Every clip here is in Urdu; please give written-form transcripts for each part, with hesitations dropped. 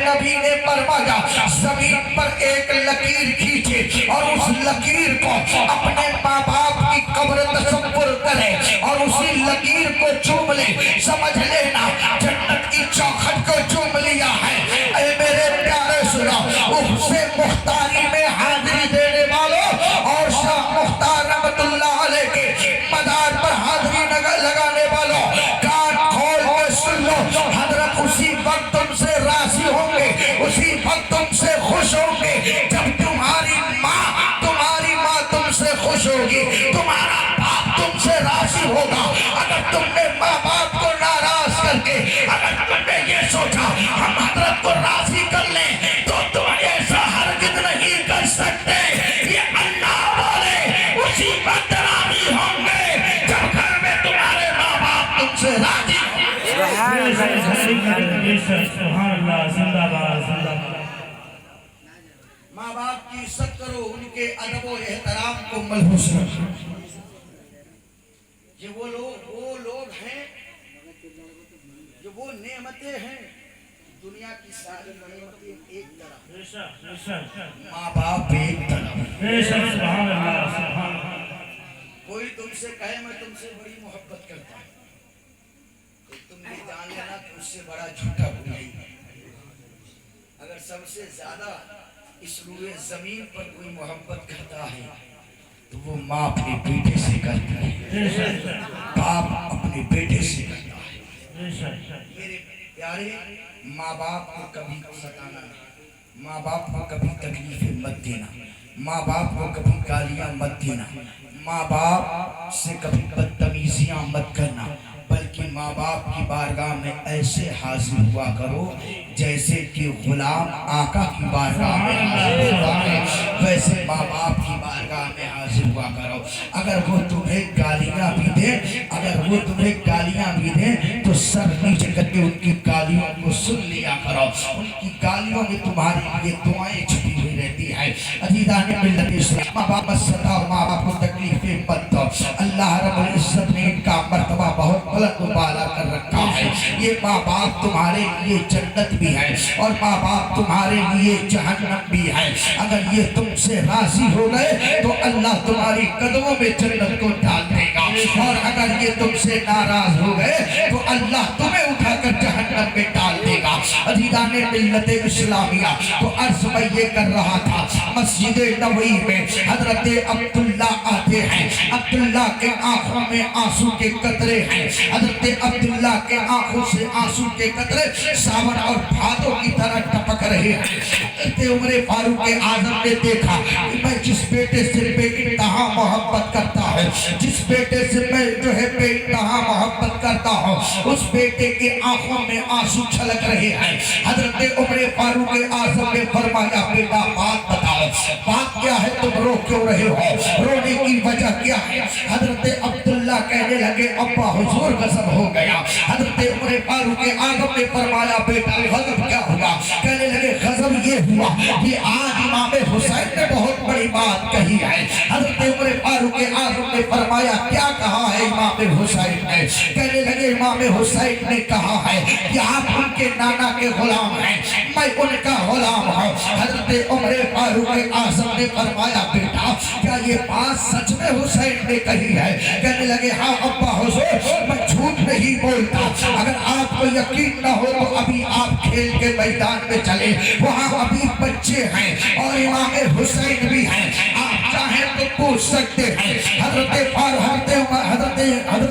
نبی نے فرمایا زمین پر ایک لکیر کھینچے اور اس لکیر کو اپنے ماں باپ کی قبر تصور کرے اور اسی لکیر کو چوم لے، سمجھ لینا جنت کی چوکھٹ کو چوم لیا ہے۔ اے میرے پیارے سنو، اس سے مختاری میں حاضری دینے والوں اور شاہ مختار رحمت اللہ علیہ کے مدار پر حاضری لگانے والوں، کان کھول کے سن لو، حضرت اسی وقت تم سے راضی ہوں گے، اسی وقت تم سے خوش ہوں گے جب تمہاری ماں تم سے خوش ہوگی، تمہارا باپ تم سے راضی ہوگا۔ اگر تم نے ماں باپ کو ناراض کر کے اگر تم نے یہ سوچا ہم حضرت کو راضی کر لیں تو تم ایسا ہرگز نہیں کر سکتے۔ یہ اللہ والے اسی وقت راضی ہوں گے جب گھر میں تمہارے ماں باپ تم سے راضی ہوں گے۔ سبحان اللہ، زندہ باد، زندہ باد۔ ماں باپ کی عزت کرو، ان کے ادب و احترام کو ملحوظ رکھو۔ یہ وہ لوگ ہیں جو وہ نعمتیں ہیں، دنیا کی ساری نعمتیں ایک طرف، ماں باپ ایک طرف۔ سبحان اللہ، سبحان اللہ۔ کوئی تم سے کہے میں تم سے بڑی محبت کرتا ہوں تو تم نے جان لینا کہ اس سے بڑا جھوٹا کوئی نہیں۔ اگر سب سے زیادہ اس روئے زمین پر کوئی محبت کرتا ہے تو وہ ماں اپنے بیٹے سے کرتا ہے، باپ اپنے بیٹے سے کرتا ہے۔ میرے پیارے، ماں باپ کو کبھی ستانا نہیں، ماں باپ کو کبھی تکلیفیں مت دینا، ماں باپ کو کبھی گالیاں مت دینا، ماں باپ سے کبھی بدتمیزیاں مت کرنا، بلکہ ماں باپ کی بارگاہ میں ایسے حاضر ہوا کرو جیسے کہ غلام آقا کی بارگاہ میں حاضر ہوا ہے، ویسے ماں باپ کی بارگاہ میں حاضر ہوا کرو۔ اگر وہ تمہیں گالیاں بھی دیں تو سر نیچے کر کے ان کی گالیوں کو سن لیا کرو، ان کی گالیوں میں تمہارے لیے دعائیں چھپی ہوئی رہتی ہے۔ عزیزان ملت اسلام، ماں باپ مت ستاؤ، ماں باپ کو تکلیفیں مت دو۔ اللہ رب العزت نے ان کا مرتبہ بہت بلند و بالا کر رکھا ہے۔ یہ ماں باپ تمہارے لیے جنت بھی ہے اور ماں باپ تمہارے لیے جہنم بھی ہے۔ اگر یہ تم سے راضی ہو گئے تو اللہ تمہاری قدموں میں جنت کو ڈال دے گا، اور اگر یہ تم سے ناراض ہو گئے تو اللہ تمہیں اٹھا کر جہنم میں ڈال دے گا۔ عزیزان ملت اسلامیہ، تو عرض میں یہ کر رہا تھا، مسجد نبوی میں حضرت عبداللہ آتے ہیں، عبداللہ کے آنکھوں میں آنسو کے قطرے ہیں، حضرت عبداللہ کے آنکھوں سے آنسو کے قطرے ساون اور بھادوں کی طرح ٹپک رہے ہیں۔ حضرت عمر فاروق اعظم نے دیکھا کہ میں جس بیٹے سے بے انتہا محبت کرتا ہوں، جس بیٹے سے میں جو ہے بے انتہا محبت کرتا ہوں، اس بیٹے کے آنکھوں میں آنسو چھلک رہے ہیں۔ حضرت عمر فاروق اعظم نے فرمایا بیٹا بات بتاؤ، بات کیا ہے، تم رو کیوں رہے ہو، رونے کی وجہ کیا ہے؟ حضرت عبداللہ کہنے لگے ابا حضور غضب ہو گیا۔ حضرت عمر فاروق اعظم نے فرمایا بیٹا غضب کیا ہوا؟ کہنے لگے غضب یہ ہوا کہ آج امام حسین نے بہت بڑی بات کہی ہے۔ حضرت عمر فاروق اعظم نے فرمایا کیا کہا ہے امام حسین نے؟ کہنے لگے امام حسین نے کہا ہے کہ آپ ان کے نانا کے غلام ہیں، میں ان کا غلام ہوں۔ حضرت عمر فاروق اعظم نے فرمایا بیٹا کیا یہ بات سچ میں حسین نے کہی ہے؟ کہنے لگے ہاں ابا حضور، میں جھوٹ نہیں بولتا، اگر آپ کو یقین نہ ہو تو ابھی آپ کھیل کے میدان میں چلے، وہاں ابھی بچے ہیں اور امام حسین بھی ہیں، آپ چاہیں تو پوچھ سکتے ہیں۔ حضرت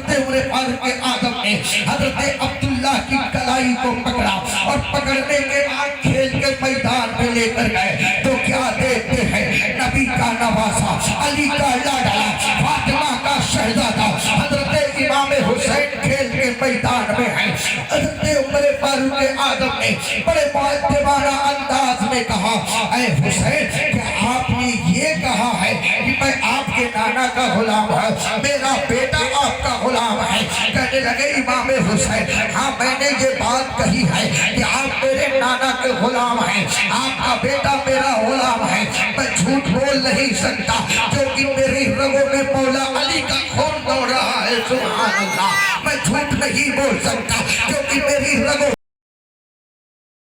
عمر فاروق اعظم نے حضرت عبداللہ کی کلائی کو پکڑا اور پکڑنے کے بعد کھیل کے میدان میں لے کر گئے تو کیا دیکھتے ہیں، نبی کا نواسا، علی کا لاڈلا، فاطمہ کا شہزادہ حضرت امام حسین کھیل کے میدان میں ہیں۔ حضرت عمر فاروق اعظم نے بڑے معدبانہ انداز میں کہا اے حسین کہ آپ نے یہ کہا ہے کہ میں آپ کے نانا کا غلام ہوں، میرا بیٹا آپ کا غلام ہے۔ کہنے لگے امام حسین ہاں میں نے یہ بات کہی ہے کہ آپ میرے نانا کے غلام ہیں، آپ کا بیٹا میرا غلام ہے، میں جھوٹ بول نہیں سکتا کیونکہ میری رگوں میں مولا علی کا خون دوڑ رہا ہے، سبحان اللہ، میں جھوٹ نہیں بول سکتا